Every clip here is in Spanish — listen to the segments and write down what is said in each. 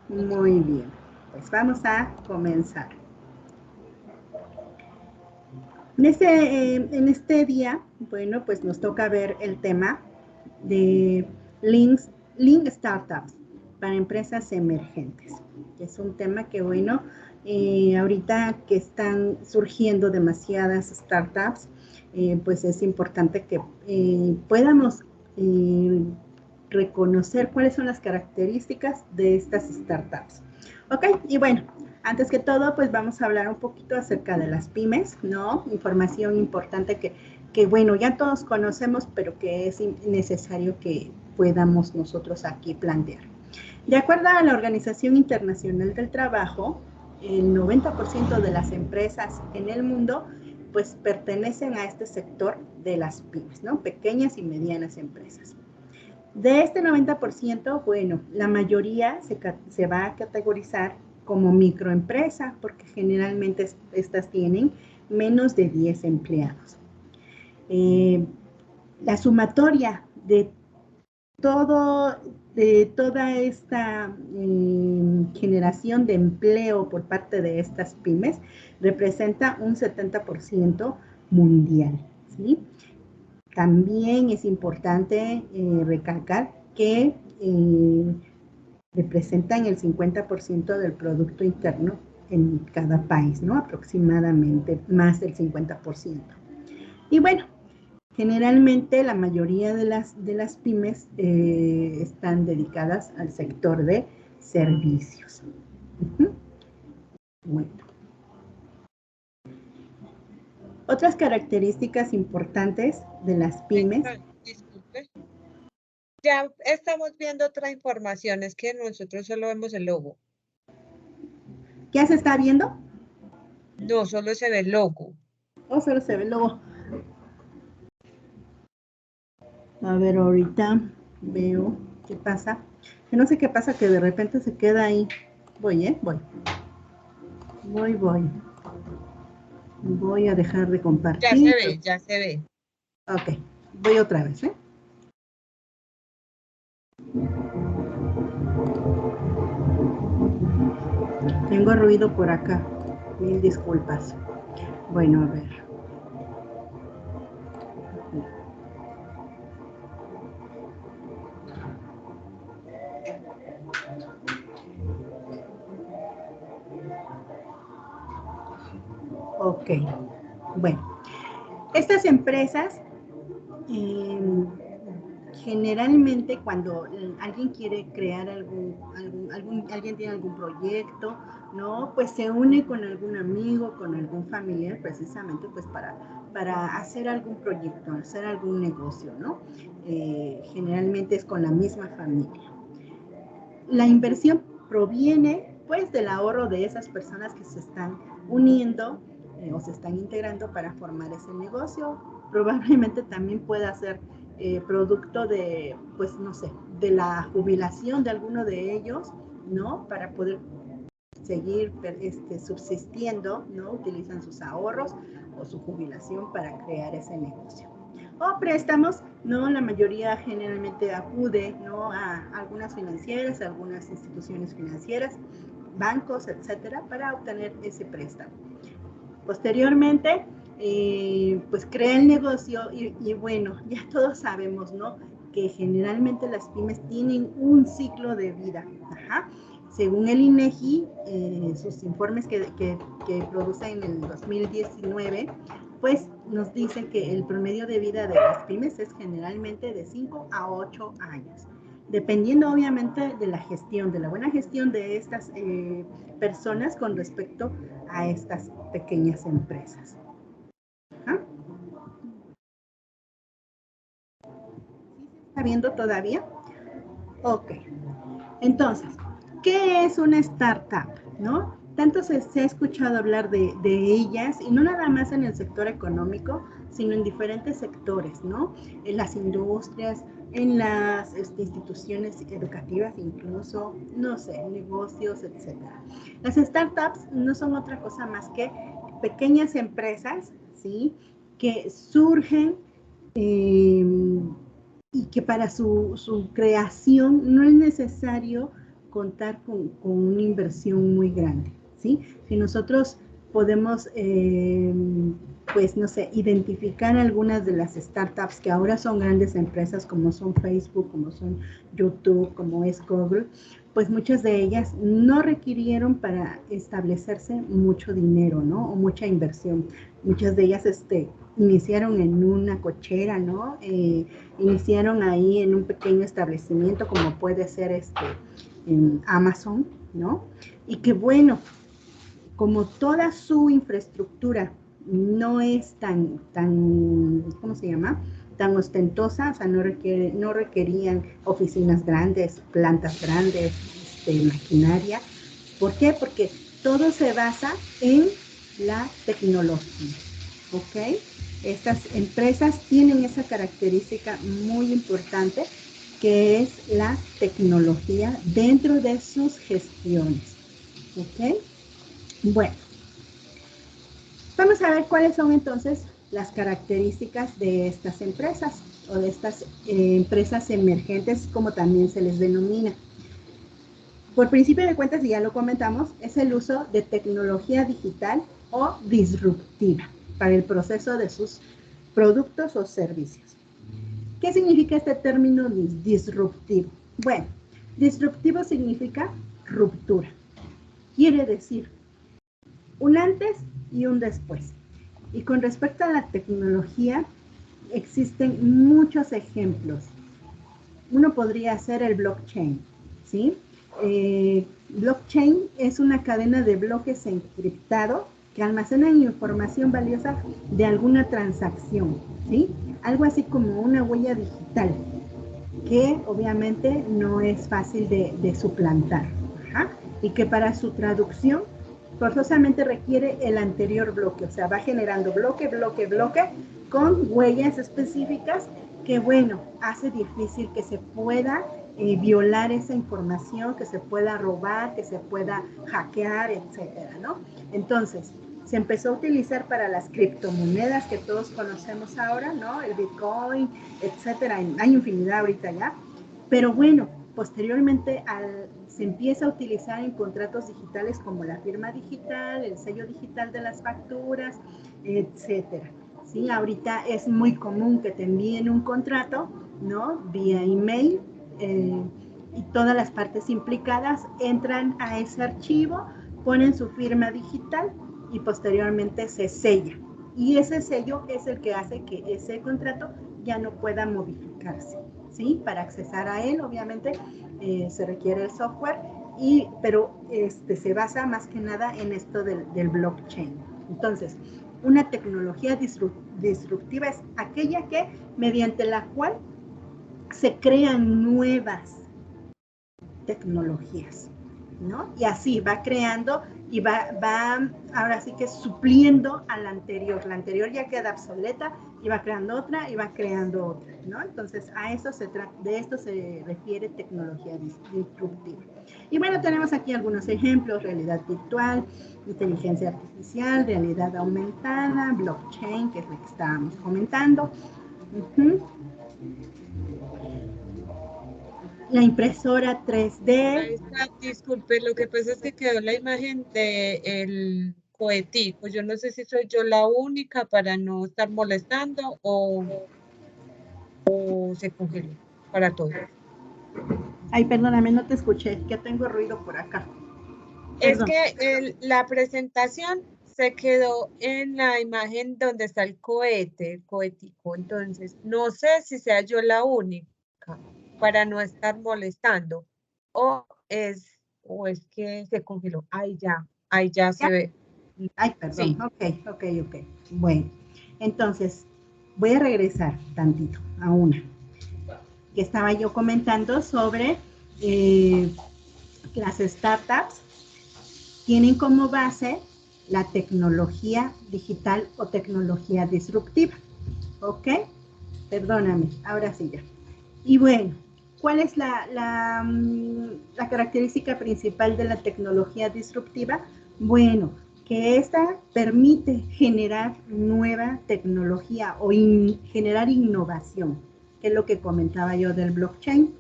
Muy bien, pues vamos a comenzar. En este día, bueno, pues nos toca ver el tema de Lean Startups para empresas emergentes. Es un tema que, bueno, ahorita que están surgiendo demasiadas startups, pues es importante que podamos reconocer cuáles son las características de estas startups. Ok, y bueno, antes que todo, pues vamos a hablar un poquito acerca de las pymes, ¿no? Información importante que bueno, ya todos conocemos, pero que es necesario que podamos nosotros aquí plantear. De acuerdo a la Organización Internacional del Trabajo, el 90% de las empresas en el mundo pues pertenecen a este sector de las pymes, ¿no? Pequeñas y medianas empresas. De este 90%, bueno, la mayoría se va a categorizar como microempresa, porque generalmente estas tienen menos de 10 empleados. La sumatoria de toda esta generación de empleo por parte de estas pymes representa un 70% mundial, ¿sí? También es importante recalcar que representan el 50% del Producto Interno en cada país, ¿no? Aproximadamente más del 50%. Y bueno, generalmente la mayoría de las pymes están dedicadas al sector de servicios. Bueno. Otras características importantes de las pymes. Disculpe. Ya estamos viendo otra información, es que nosotros solo vemos el logo. ¿Ya se está viendo? No, solo se ve el logo. O solo se ve el logo. A ver, ahorita veo qué pasa. Que no sé qué pasa, que de repente se queda ahí. Voy. Voy a dejar de compartir. Ya se ve. Ok, voy otra vez, ¿eh? Tengo ruido por acá. Mil disculpas. Bueno, a ver. Ok, bueno, estas empresas generalmente cuando alguien quiere crear alguien tiene algún proyecto, ¿no? Pues se une con algún amigo, con algún familiar, precisamente pues para hacer algún proyecto, hacer algún negocio, ¿no? Generalmente es con la misma familia. La inversión proviene pues del ahorro de esas personas que se están uniendo o se están integrando para formar ese negocio. Probablemente también pueda ser producto de, pues no sé, de la jubilación de alguno de ellos, ¿no? Para poder seguir subsistiendo, ¿no? Utilizan sus ahorros o su jubilación para crear ese negocio. O préstamos, ¿no? La mayoría generalmente acude, ¿no? A algunas financieras, a algunas instituciones financieras, bancos, etcétera, para obtener ese préstamo. Posteriormente, pues crea el negocio y bueno, ya todos sabemos, ¿no? Que generalmente las pymes tienen un ciclo de vida. Ajá. Según el INEGI, sus informes que producen en el 2019, pues nos dicen que el promedio de vida de las pymes es generalmente de 5 a 8 años, dependiendo obviamente de la gestión, de la buena gestión de estas personas con respecto a estas pequeñas empresas. ¿Ah? ¿Sí se está viendo todavía? Ok. Entonces, ¿qué es una startup? ¿No? Tanto se ha escuchado hablar de ellas, y no nada más en el sector económico, sino en diferentes sectores, ¿no? En las industrias, en las instituciones educativas, incluso, no sé, negocios, etc. Las startups no son otra cosa más que pequeñas empresas, ¿sí? Que surgen y que para su creación no es necesario contar con una inversión muy grande, ¿sí? Si nosotros podemos, pues, no sé, identificar algunas de las startups que ahora son grandes empresas, como son Facebook, como son YouTube, como es Google, pues muchas de ellas no requirieron para establecerse mucho dinero, ¿no? O mucha inversión. Muchas de ellas, iniciaron en una cochera, ¿no? Iniciaron ahí en un pequeño establecimiento, como puede ser en Amazon, ¿no? Y que bueno, como toda su infraestructura no es tan, ¿cómo se llama? Tan ostentosa, o sea, no requerían oficinas grandes, plantas grandes, maquinaria. ¿Por qué? Porque todo se basa en la tecnología, ¿ok? Estas empresas tienen esa característica muy importante que es la tecnología dentro de sus gestiones, ¿ok? Bueno, vamos a ver cuáles son entonces las características de estas empresas o de estas empresas emergentes, como también se les denomina. Por principio de cuentas, y ya lo comentamos, es el uso de tecnología digital o disruptiva para el proceso de sus productos o servicios. ¿Qué significa este término disruptivo? Bueno, disruptivo significa ruptura. Quiere decir un antes y un después. Y con respecto a la tecnología, existen muchos ejemplos. Uno podría ser el blockchain, ¿sí? Blockchain es una cadena de bloques encriptado que almacenan información valiosa de alguna transacción, ¿sí? Algo así como una huella digital, que obviamente no es fácil de suplantar. Ajá. Y que para su traducción forzosamente requiere el anterior bloque, o sea, va generando bloque, bloque, bloque, con huellas específicas que, bueno, hace difícil que se pueda violar esa información, que se pueda robar, que se pueda hackear, etcétera, ¿no? Entonces, se empezó a utilizar para las criptomonedas que todos conocemos ahora, ¿no? El Bitcoin, etcétera. Hay infinidad ahorita ya. Pero bueno, posteriormente se empieza a utilizar en contratos digitales como la firma digital, el sello digital de las facturas, etcétera. ¿Sí? Ahorita es muy común que te envíen un contrato, ¿no? Vía email, y todas las partes implicadas entran a ese archivo, ponen su firma digital y posteriormente se sella. Y ese sello es el que hace que ese contrato ya no pueda modificarse, ¿sí? Para accesar a él, obviamente, se requiere el software, pero se basa más que nada en esto del blockchain. Entonces, una tecnología disruptiva es aquella que, mediante la cual se crean nuevas tecnologías, ¿no? Y así va creando y va ahora sí que supliendo a la anterior. La anterior ya queda obsoleta y va creando otra y va creando otra, ¿no? Entonces, de esto se refiere tecnología disruptiva. Y bueno, tenemos aquí algunos ejemplos: realidad virtual, inteligencia artificial, realidad aumentada, blockchain, que es lo que estábamos comentando. La impresora 3D. Disculpe, lo que pasa es que quedó la imagen del cohetico. Yo no sé si soy yo la única para no estar molestando o se congeló para todos. Ay, perdóname, no te escuché, que tengo ruido por acá. Es Perdón. que la presentación se quedó en la imagen donde está el cohete, el cohetico. Entonces, no sé si sea yo la única para no estar molestando o es que se congeló. Ahí ya se ve. Ay, perdón. Sí. Ok. Bueno, entonces voy a regresar tantito a una que estaba yo comentando sobre las startups. Tienen como base la tecnología digital o tecnología disruptiva. ¿Ok? Perdóname, ahora sí ya. Y bueno, ¿cuál es la característica principal de la tecnología disruptiva? Bueno, que esta permite generar nueva tecnología o generar innovación, que es lo que comentaba yo del blockchain,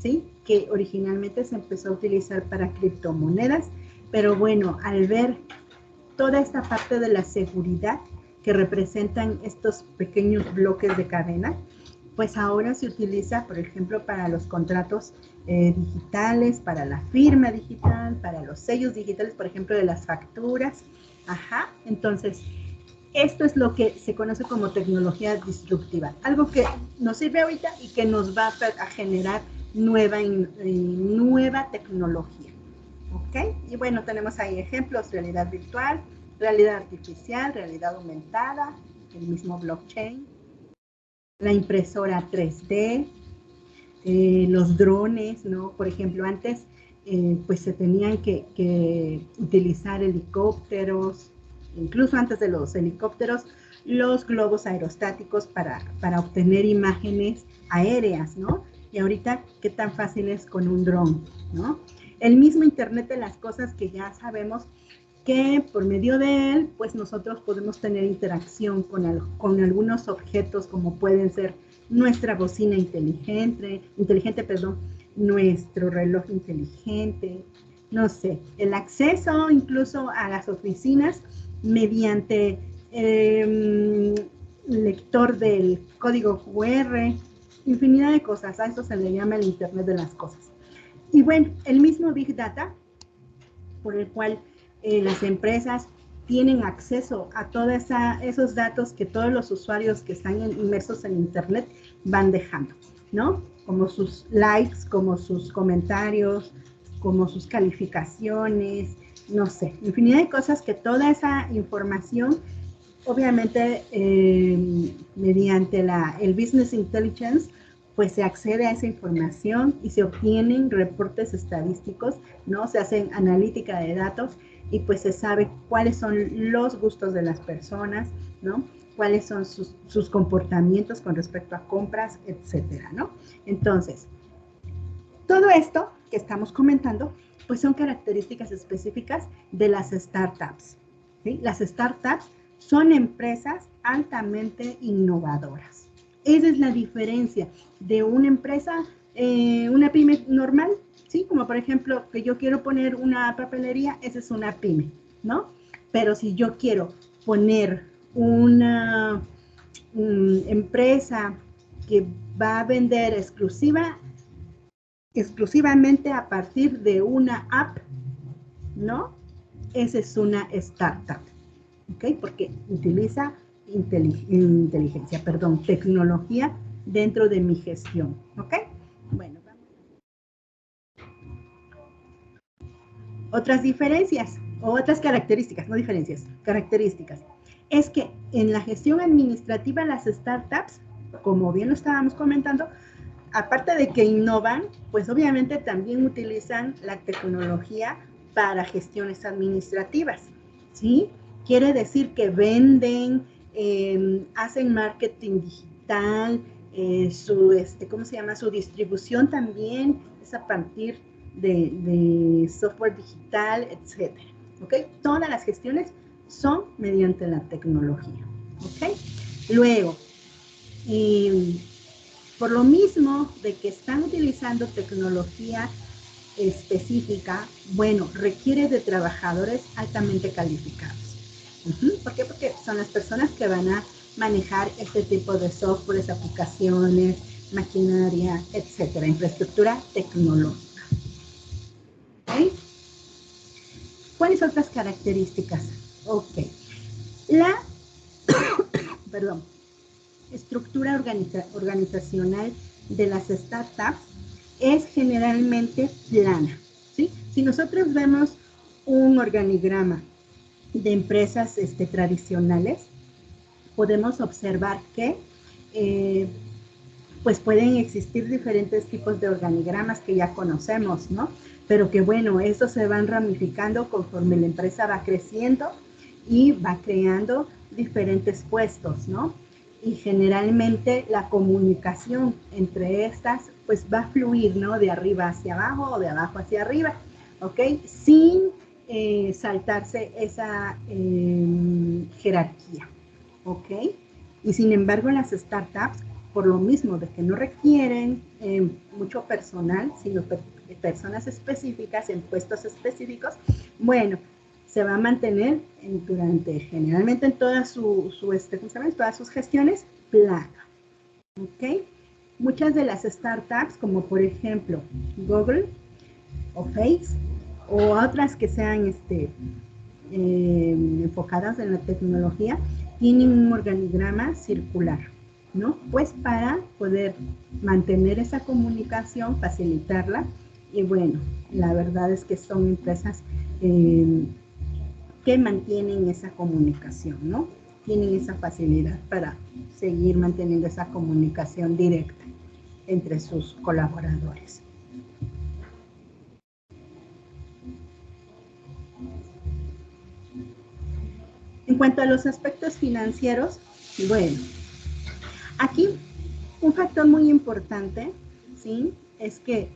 ¿sí? Que originalmente se empezó a utilizar para criptomonedas, pero bueno, al ver toda esta parte de la seguridad que representan estos pequeños bloques de cadena, pues ahora se utiliza, por ejemplo, para los contratos digitales, para la firma digital, para los sellos digitales, por ejemplo, de las facturas. Ajá, entonces, esto es lo que se conoce como tecnología disruptiva, algo que nos sirve ahorita y que nos va a generar nueva tecnología. ¿Ok? Y bueno, tenemos ahí ejemplos: realidad virtual, realidad artificial, realidad aumentada, el mismo blockchain, la impresora 3D, los drones, ¿no? Por ejemplo, antes pues se tenían que utilizar helicópteros, incluso antes de los helicópteros, los globos aerostáticos para obtener imágenes aéreas, ¿no? Y ahorita, ¿qué tan fácil es con un dron, ¿no? El mismo Internet de las cosas, que ya sabemos que por medio de él, pues nosotros podemos tener interacción con algunos objetos, como pueden ser nuestra bocina inteligente, nuestro reloj inteligente, no sé, el acceso incluso a las oficinas mediante lector del código QR, infinidad de cosas. A eso se le llama el Internet de las cosas. Y bueno, el mismo Big Data, por el cual las empresas tienen acceso a todos esos datos que todos los usuarios que están inmersos en Internet van dejando, ¿no? Como sus likes, como sus comentarios, como sus calificaciones, no sé, infinidad de cosas que toda esa información, obviamente, mediante el Business Intelligence, pues se accede a esa información y se obtienen reportes estadísticos, ¿no? Se hacen analítica de datos y pues se sabe cuáles son los gustos de las personas, ¿no? Cuáles son sus comportamientos con respecto a compras, etcétera, ¿no? Entonces, todo esto que estamos comentando, pues son características específicas de las startups, ¿sí? Las startups son empresas altamente innovadoras. Esa es la diferencia de una empresa, una pyme normal, ¿sí? Como por ejemplo, que yo quiero poner una papelería, esa es una pyme, ¿no? Pero si yo quiero poner una empresa que va a vender exclusivamente a partir de una app, ¿no? Esa es una startup, ¿ok? Porque utiliza tecnología dentro de mi gestión, ¿ok? Bueno, vamos. Otras diferencias, o otras características, no diferencias, características, es que en la gestión administrativa las startups, como bien lo estábamos comentando, aparte de que innovan, pues obviamente también utilizan la tecnología para gestiones administrativas, ¿sí? Quiere decir que venden, hacen marketing digital, ¿cómo se llama? Su distribución también es a partir de software digital, etcétera, ¿ok? Todas las gestiones son mediante la tecnología, ¿ok? Luego, por lo mismo de que están utilizando tecnología específica, bueno, requiere de trabajadores altamente calificados. ¿Por qué? Porque son las personas que van a manejar este tipo de softwares, aplicaciones, maquinaria, etcétera, infraestructura tecnológica. ¿Okay? ¿Cuáles otras características? Ok. La estructura organizacional de las startups es generalmente plana, ¿sí? Si nosotros vemos un organigrama de empresas tradicionales, podemos observar que pues pueden existir diferentes tipos de organigramas que ya conocemos, ¿no? Pero que bueno, estos se van ramificando conforme la empresa va creciendo y va creando diferentes puestos, ¿no? Y generalmente la comunicación entre estas pues va a fluir, ¿no? De arriba hacia abajo o de abajo hacia arriba, ¿ok? Sin saltarse esa jerarquía, ¿ok? Y sin embargo las startups por lo mismo de que no requieren mucho personal, sino personas específicas en puestos específicos, bueno, se va a mantener generalmente en todas todas sus gestiones, placa. ¿Ok? Muchas de las startups, como por ejemplo Google o Face, o otras que sean enfocadas en la tecnología, tienen un organigrama circular, ¿no? Pues para poder mantener esa comunicación, facilitarla, y bueno, la verdad es que son empresas que mantienen esa comunicación, ¿no? Tienen esa facilidad para seguir manteniendo esa comunicación directa entre sus colaboradores. En cuanto a los aspectos financieros, bueno, aquí un factor muy importante, ¿sí? Es que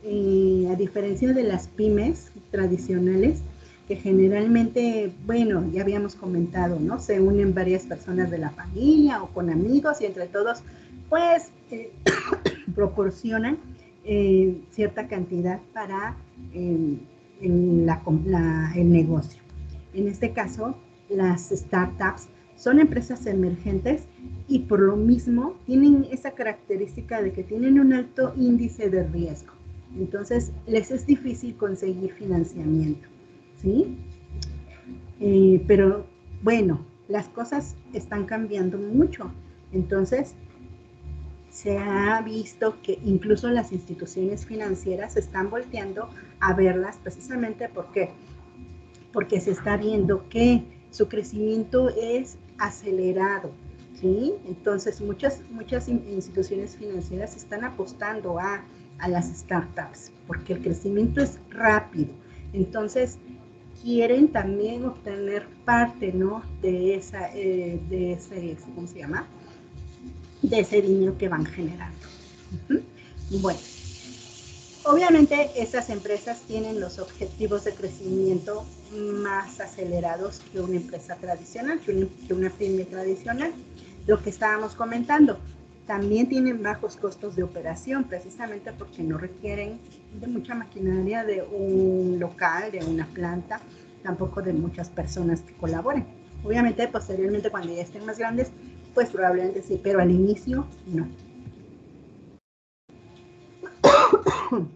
a diferencia de las pymes tradicionales, que generalmente, bueno, ya habíamos comentado, ¿no? Se unen varias personas de la familia o con amigos y entre todos, pues, proporcionan cierta cantidad para el negocio. En este caso, las startups son empresas emergentes y por lo mismo tienen esa característica de que tienen un alto índice de riesgo. Entonces, les es difícil conseguir financiamiento, ¿sí? Pero bueno, las cosas están cambiando mucho. Entonces, se ha visto que incluso las instituciones financieras están volteando a verlas precisamente porque se está viendo que su crecimiento es acelerado, ¿sí? Entonces, muchas instituciones financieras están apostando a las startups porque el crecimiento es rápido. Entonces, quieren también obtener parte, ¿no? De ese, ¿cómo se llama? De ese dinero que van generando. Bueno, obviamente estas empresas tienen los objetivos de crecimiento más acelerados que una empresa tradicional, que una pyme tradicional. Lo que estábamos comentando, también tienen bajos costos de operación, precisamente porque no requieren de mucha maquinaria, de un local, de una planta, tampoco de muchas personas que colaboren. Obviamente, posteriormente, cuando ya estén más grandes, pues probablemente sí, pero al inicio no.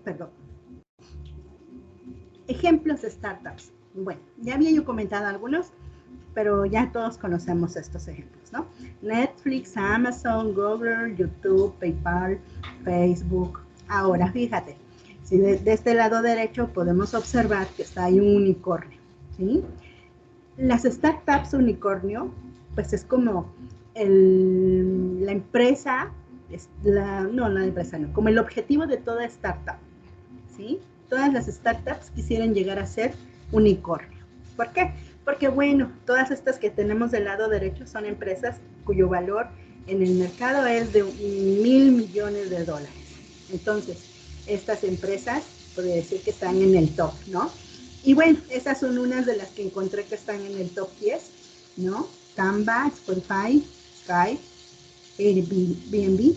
Perdón. Ejemplos de startups. Bueno, ya había yo comentado algunos, pero ya todos conocemos estos ejemplos, ¿no? Netflix, Amazon, Google, YouTube, PayPal, Facebook. Ahora, fíjate, si de este lado derecho podemos observar que está ahí un unicornio, ¿sí? Las startups unicornio, pues es como la empresa, como el objetivo de toda startup, ¿sí? Todas las startups quisieran llegar a ser unicornio. ¿Por qué? Porque, bueno, todas estas que tenemos del lado derecho son empresas cuyo valor en el mercado es de 1,000 millones de dólares. Entonces, estas empresas, podría decir que están en el top, ¿no? Y bueno, esas son unas de las que encontré que están en el top 10, ¿no? Canva, Spotify, Skype, Airbnb,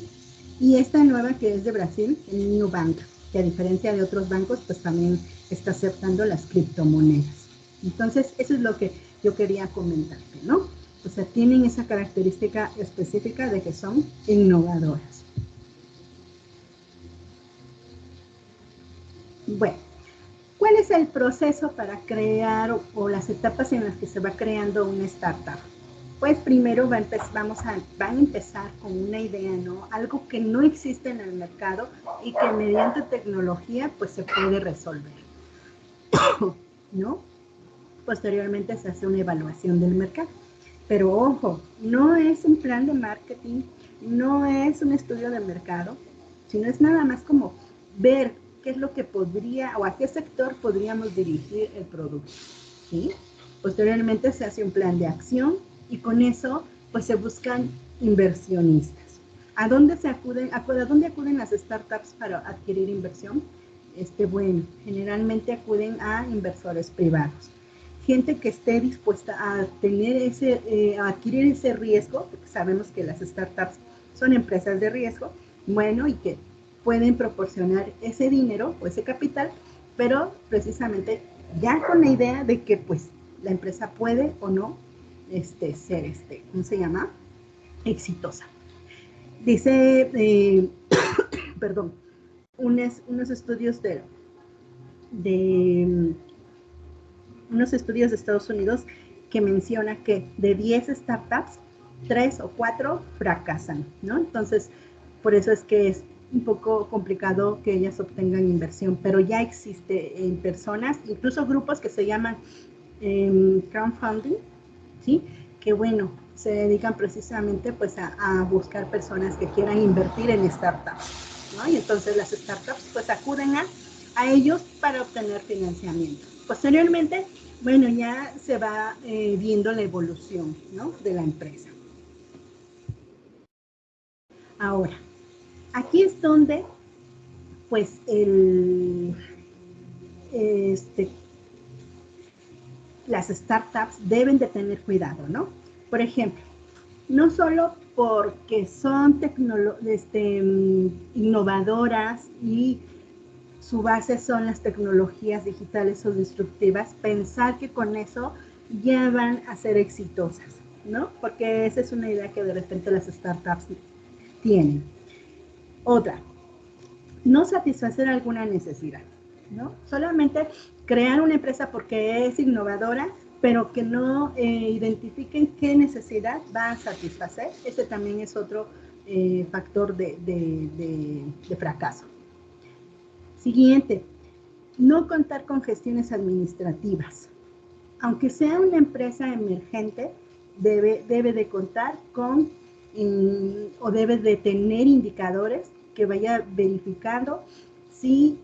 y esta nueva que es de Brasil, el Nubank, que a diferencia de otros bancos, pues también está aceptando las criptomonedas. Entonces, eso es lo que yo quería comentarte, ¿no? O sea, tienen esa característica específica de que son innovadoras. Bueno, ¿cuál es el proceso para crear o las etapas en las que se va creando una startup? Pues primero van a empezar con una idea, ¿no? Algo que no existe en el mercado y que mediante tecnología pues se puede resolver, ¿no? Posteriormente se hace una evaluación del mercado. Pero ojo, no es un plan de marketing, no es un estudio de mercado, sino es nada más como ver qué es lo que podría o a qué sector podríamos dirigir el producto, ¿sí? Posteriormente se hace un plan de acción y con eso pues se buscan inversionistas. ¿A dónde acuden las startups para adquirir inversión? Bueno, generalmente acuden a inversores privados. Gente que esté dispuesta a tener a adquirir ese riesgo, porque sabemos que las startups son empresas de riesgo, bueno, y que pueden proporcionar ese dinero o ese capital, pero precisamente ya con la idea de que pues la empresa puede o no ser, ¿cómo se llama? Exitosa. Dice, perdón, unos estudios de unos estudios de Estados Unidos que menciona que de 10 startups, 3 o 4 fracasan, ¿no? Entonces, por eso es que es un poco complicado que ellas obtengan inversión, pero ya existe en personas, incluso grupos que se llaman crowdfunding, ¿sí? Que bueno, se dedican precisamente pues a buscar personas que quieran invertir en startups, ¿no? Y entonces las startups pues acuden a ellos para obtener financiamiento. Posteriormente, bueno, ya se va viendo la evolución, ¿no? De la empresa. Ahora, aquí es donde pues las startups deben de tener cuidado, ¿no? Por ejemplo, no solo porque son innovadoras y su base son las tecnologías digitales o disruptivas, pensar que con eso ya van a ser exitosas, ¿no? Porque esa es una idea que de repente las startups tienen. Otra, no satisfacer alguna necesidad, ¿no? Solamente crear una empresa porque es innovadora, pero que no identifiquen qué necesidad va a satisfacer. Ese también es otro factor de fracaso. Siguiente, no contar con gestiones administrativas. Aunque sea una empresa emergente, debe de contar con o debe de tener indicadores que vaya verificando si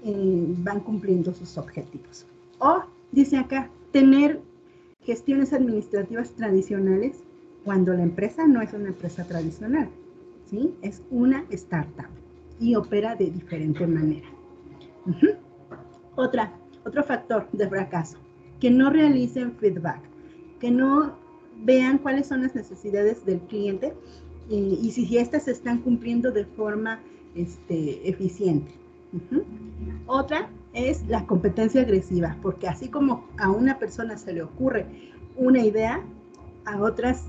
van cumpliendo sus objetivos. O, dice acá, tener gestiones administrativas tradicionales cuando la empresa no es una empresa tradicional, ¿sí? Es una startup y opera de diferente manera. Otro factor de fracaso, que no realicen feedback, que no vean cuáles son las necesidades del cliente y si estas se están cumpliendo de forma eficiente. Otra es la competencia agresiva, porque así como a una persona se le ocurre una idea, a otras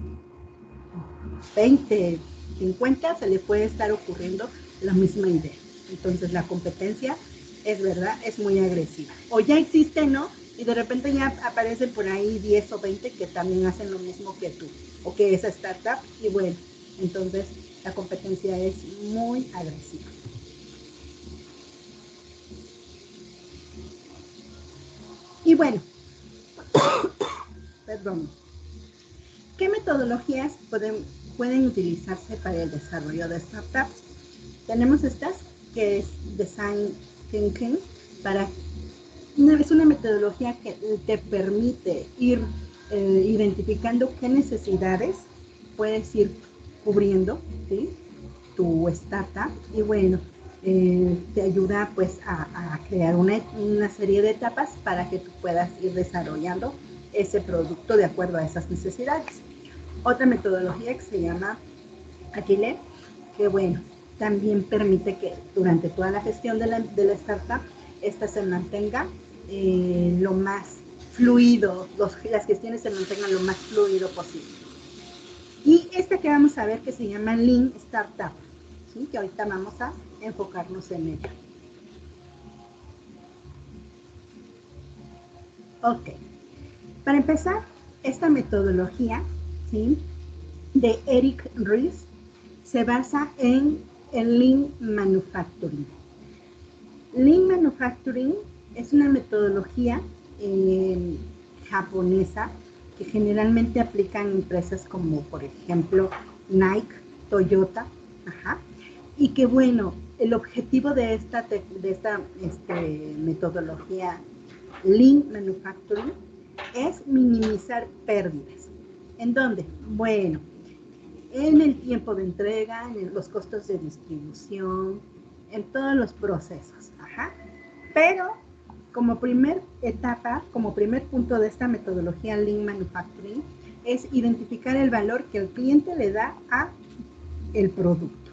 20, 50 se le puede estar ocurriendo la misma idea. Entonces la competencia es verdad, es muy agresiva. O ya existe, ¿no? Y de repente ya aparecen por ahí 10 o 20 que también hacen lo mismo que tú, o que esa startup, y bueno, entonces la competencia es muy agresiva. Y bueno, perdón, ¿qué metodologías pueden utilizarse para el desarrollo de startups? Tenemos estas, que es Design Thinking, es una metodología que te permite ir identificando qué necesidades puedes ir cubriendo, ¿sí? Tu startup, y bueno, te ayuda pues a crear una serie de etapas para que tú puedas ir desarrollando ese producto de acuerdo a esas necesidades. Otra metodología que se llama Agile, que bueno, también permite que durante toda la gestión de la startup, esta se mantenga lo más fluido, las gestiones se mantengan lo más fluido posible. Y esta que vamos a ver que se llama Lean Startup, ¿sí? Que ahorita vamos a enfocarnos en ella. Ok, para empezar, esta metodología, ¿sí? De Eric Ries se basa en el Lean Manufacturing. Lean Manufacturing es una metodología japonesa que generalmente aplican empresas como, por ejemplo, Nike, Toyota, y que bueno, el objetivo de esta metodología Lean Manufacturing es minimizar pérdidas. ¿En dónde? Bueno, en el tiempo de entrega, en los costos de distribución, en todos los procesos. Pero como primer etapa, como primer punto de esta metodología Lean Manufacturing, es identificar el valor que el cliente le da a el producto.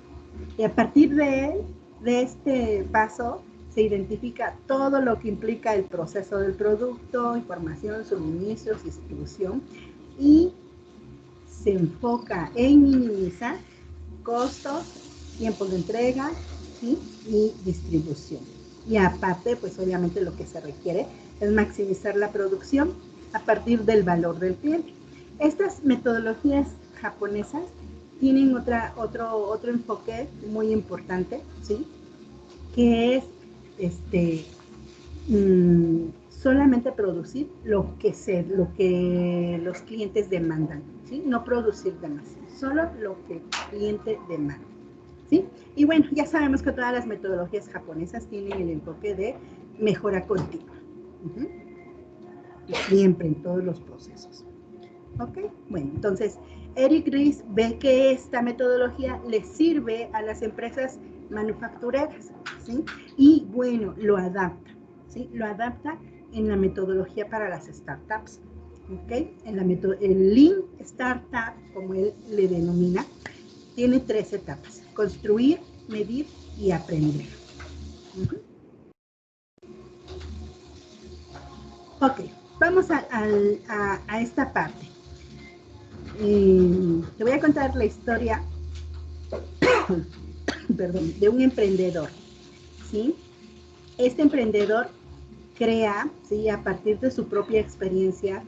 Y a partir de este paso se identifica todo lo que implica el proceso del producto, información, suministros, distribución, y se enfoca en minimizar costos, tiempos de entrega, ¿sí? Y distribución. Y aparte, pues obviamente lo que se requiere es maximizar la producción a partir del valor del cliente. Estas metodologías japonesas tienen otro enfoque muy importante, ¿sí? Que es solamente producir lo que los clientes demandan, ¿sí? No producir de más, solo lo que el cliente demanda, ¿sí? Y bueno, ya sabemos que todas las metodologías japonesas tienen el enfoque de mejora continua, y siempre en todos los procesos. ¿Ok? Bueno, entonces Eric Ries ve que esta metodología le sirve a las empresas manufactureras, ¿sí? Y bueno, lo adapta, ¿sí? Lo adapta en la metodología para las startups, ¿ok? El Lean Startup, como él le denomina, tiene 3 etapas: construir, medir y aprender. Ok, vamos a esta parte. Te voy a contar la historia perdón, de un emprendedor, ¿sí? Este emprendedor crea, ¿sí? A partir de su propia experiencia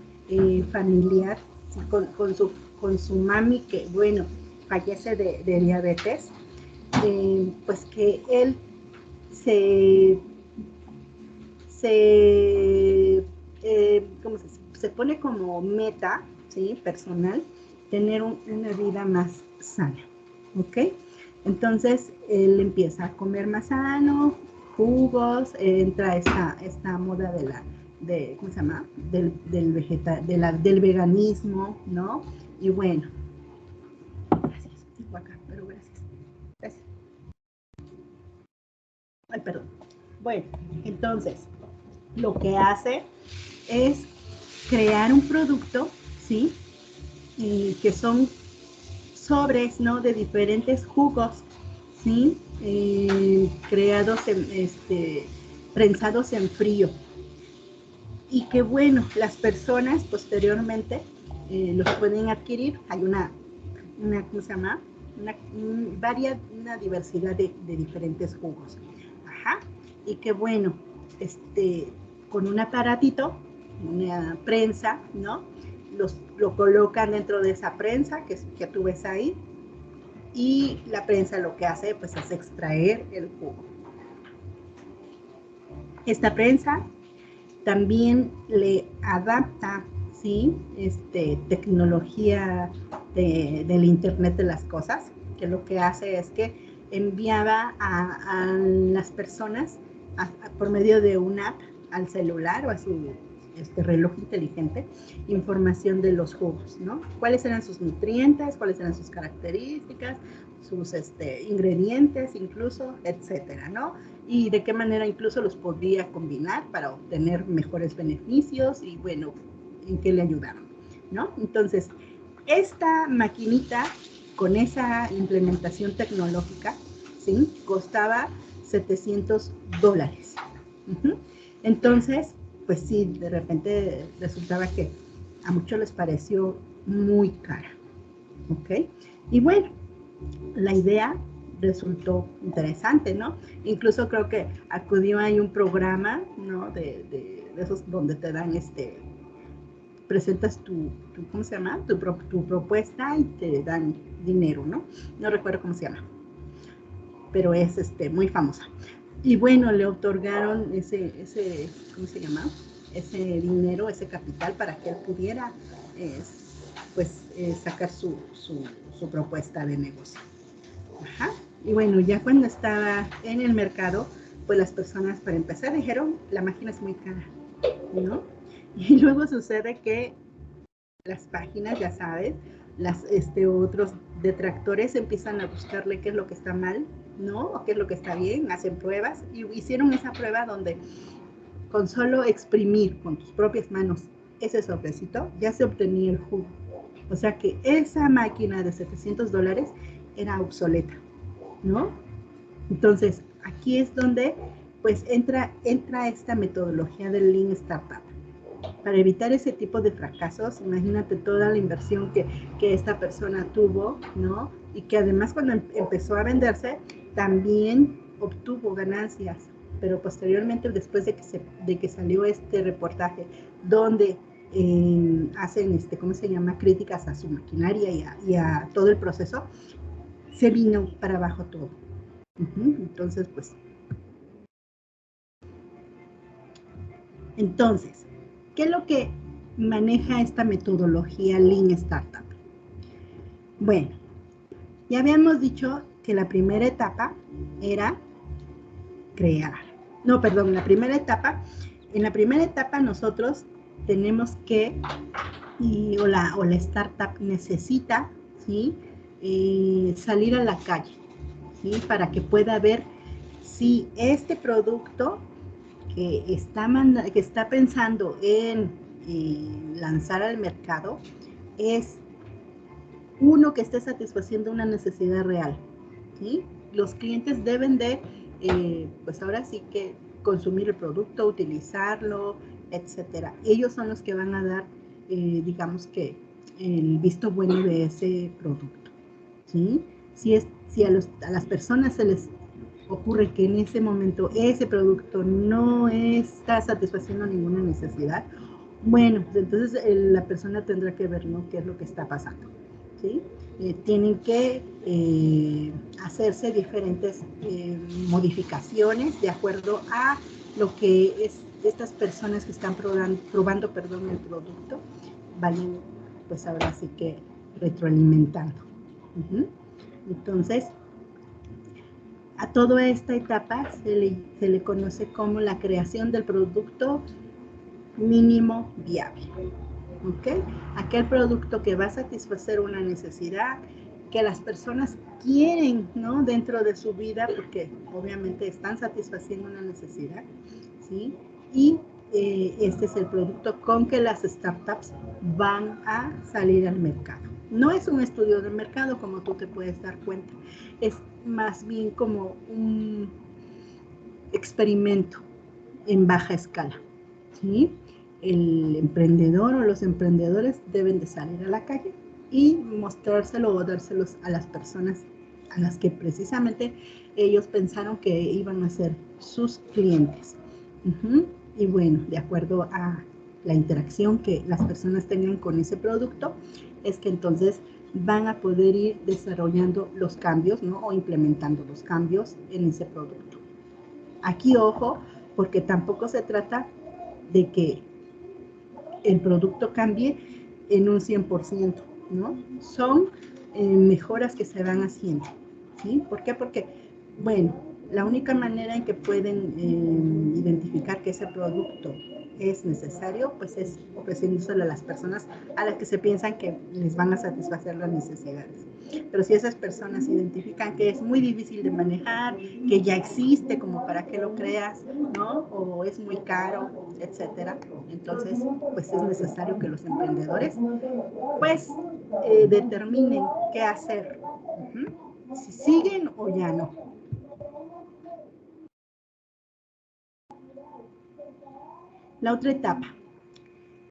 familiar, ¿sí? con su mami, que, bueno, fallece de diabetes, pues que él se ¿cómo se pone como meta, ¿sí? Personal, tener una vida más sana, ¿ok? Entonces, él empieza a comer más sano, jugos, entra esta moda ¿cómo se llama? Del veganismo, ¿no? Y bueno, gracias, acá, pero gracias. Ay, perdón. Bueno, entonces, lo que hace es crear un producto, ¿sí? Que son sobres, ¿no? De diferentes jugos, ¿sí? Creados prensados en frío. Y que bueno, las personas posteriormente los pueden adquirir. Hay ¿cómo se llama? Una diversidad de diferentes jugos. Ajá. Y que bueno, con un aparatito, una prensa, ¿no? Lo colocan dentro de esa prensa que tú ves ahí, y la prensa lo que hace pues es extraer el jugo. Esta prensa también le adapta, ¿sí? Tecnología del Internet de las cosas, que lo que hace es que enviaba a las personas por medio de una app al celular o a su reloj inteligente, información de los jugos, ¿no? Cuáles eran sus nutrientes, cuáles eran sus características, sus ingredientes incluso, etcétera, ¿no? Y de qué manera incluso los podría combinar para obtener mejores beneficios y, bueno, en qué le ayudaron, ¿no? Entonces, esta maquinita con esa implementación tecnológica, ¿sí? Costaba $700. Entonces, pues sí, de repente resultaba que a muchos les pareció muy cara, ¿ok? Y bueno, la idea resultó interesante, ¿no? Incluso creo que acudió a un programa, ¿no? De esos donde te dan presentas ¿cómo se llama? Tu propuesta y te dan dinero, ¿no? No recuerdo cómo se llama, pero es muy famosa. Y bueno, le otorgaron ¿cómo se llama? Ese dinero, ese capital para que él pudiera, sacar su propuesta de negocio. Ajá. Y bueno, ya cuando estaba en el mercado, pues las personas, para empezar, dijeron, la máquina es muy cara, ¿no? Y luego sucede que las páginas, ya sabes, otros detractores empiezan a buscarle qué es lo que está mal, ¿no? O qué es lo que está bien, hacen pruebas, y hicieron esa prueba donde con solo exprimir con tus propias manos ese sobrecito, ya se obtenía el jugo. O sea que esa máquina de $700 era obsoleta. ¿no? Entonces, aquí es donde pues entra esta metodología del Lean Startup. Para evitar ese tipo de fracasos, imagínate toda la inversión que esta persona tuvo, ¿no? Y que además cuando empezó a venderse, también obtuvo ganancias, pero posteriormente, después de que salió este reportaje, donde hacen, ¿cómo se llama?, críticas a su maquinaria y a todo el proceso, se vino para abajo todo. Entonces, pues... Entonces, ¿qué es lo que maneja esta metodología Lean Startup? Bueno, ya habíamos dicho que la primera etapa era crear. No, perdón, en la primera etapa nosotros tenemos que, o la startup necesita, ¿sí?, salir a la calle, ¿sí?, para que pueda ver si este producto que está pensando en lanzar al mercado es uno que esté satisfaciendo una necesidad real, ¿sí? Los clientes deben de, pues ahora sí que consumir el producto, utilizarlo, etcétera. Ellos son los que van a dar, digamos que, el visto bueno de ese producto, ¿sí? Si a las personas se les ocurre que en ese momento ese producto no está satisfaciendo ninguna necesidad, bueno, pues entonces la persona tendrá que ver, ¿no?, qué es lo que está pasando, ¿sí? Tienen que hacerse diferentes modificaciones de acuerdo a lo que estas personas que están probando el producto van, pues ahora sí que retroalimentando. Entonces, a toda esta etapa se le conoce como la creación del producto mínimo viable, ¿ok? Aquel producto que va a satisfacer una necesidad que las personas quieren, ¿no?, dentro de su vida, porque obviamente están satisfaciendo una necesidad, ¿sí? Y este es el producto con que las startups van a salir al mercado. No es un estudio de mercado, como tú te puedes dar cuenta, es más bien como un experimento en baja escala, ¿sí? El emprendedor o los emprendedores deben de salir a la calle y mostrárselo o dárselos a las personas a las que precisamente ellos pensaron que iban a ser sus clientes. Y bueno, de acuerdo a la interacción que las personas tengan con ese producto, es que entonces van a poder ir desarrollando los cambios, ¿no?, o implementando los cambios en ese producto. Aquí, ojo, porque tampoco se trata de que el producto cambie en un 100%, ¿no? Son mejoras que se van haciendo, ¿sí? ¿Por qué? Porque, bueno, la única manera en que pueden identificar que ese producto es necesario, pues es ofreciéndoselo a las personas a las que se piensan que les van a satisfacer las necesidades. Pero si esas personas identifican que es muy difícil de manejar, que ya existe como para que lo creas, ¿no?, o es muy caro, etcétera, entonces pues es necesario que los emprendedores pues determinen qué hacer, si siguen o ya no. La otra etapa,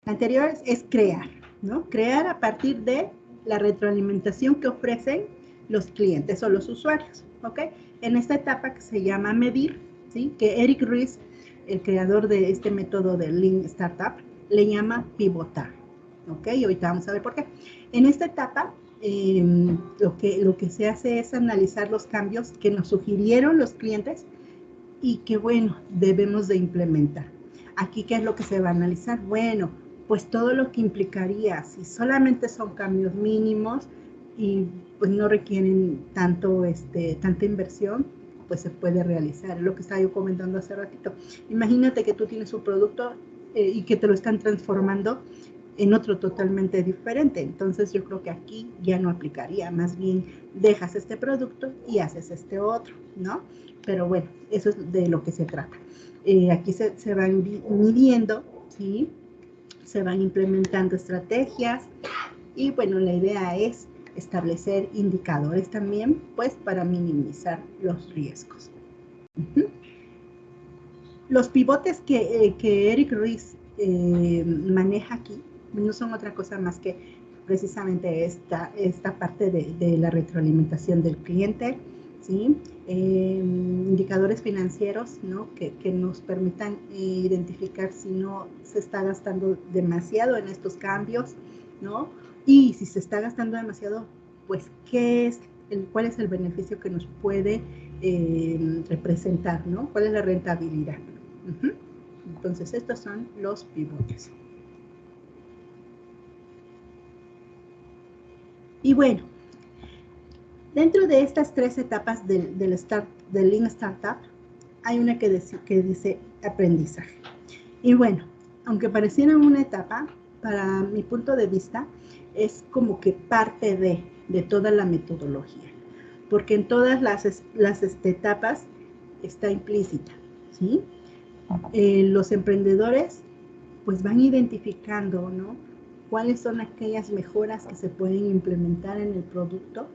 la anterior es crear, ¿no? Crear a partir de la retroalimentación que ofrecen los clientes o los usuarios, ¿ok? En esta etapa que se llama medir, ¿sí?, que Eric Ries, el creador de este método de Lean Startup, le llama pivotar, ¿ok? Y ahorita vamos a ver por qué. En esta etapa, lo que se hace es analizar los cambios que nos sugirieron los clientes y que, bueno, debemos de implementar. Aquí, ¿qué es lo que se va a analizar? Bueno, pues todo lo que implicaría, si solamente son cambios mínimos y pues no requieren tanta inversión, pues se puede realizar. Es lo que estaba yo comentando hace ratito. Imagínate que tú tienes un producto y que te lo están transformando en otro totalmente diferente. Entonces yo creo que aquí ya no aplicaría, más bien dejas este producto y haces este otro, ¿no? Pero bueno, eso es de lo que se trata. Aquí se van midiendo, ¿sí?, se van implementando estrategias y bueno, la idea es establecer indicadores también, pues para minimizar los riesgos. Los pivotes que Eric Ries maneja aquí no son otra cosa más que precisamente esta parte de la retroalimentación del cliente, ¿sí? Indicadores financieros, ¿no? que nos permitan identificar si no se está gastando demasiado en estos cambios, ¿no? Y si se está gastando demasiado, pues ¿cuál es el beneficio que nos puede representar, ¿no? ¿Cuál es la rentabilidad? Entonces, estos son los pivotes. Y bueno, dentro de estas 3 etapas del Lean Startup, hay una que dice aprendizaje. Y bueno, aunque pareciera una etapa, para mi punto de vista, es como que parte de toda la metodología, porque en todas las etapas está implícita, ¿sí? Los emprendedores pues van identificando, ¿no? Cuáles son aquellas mejoras que se pueden implementar en el producto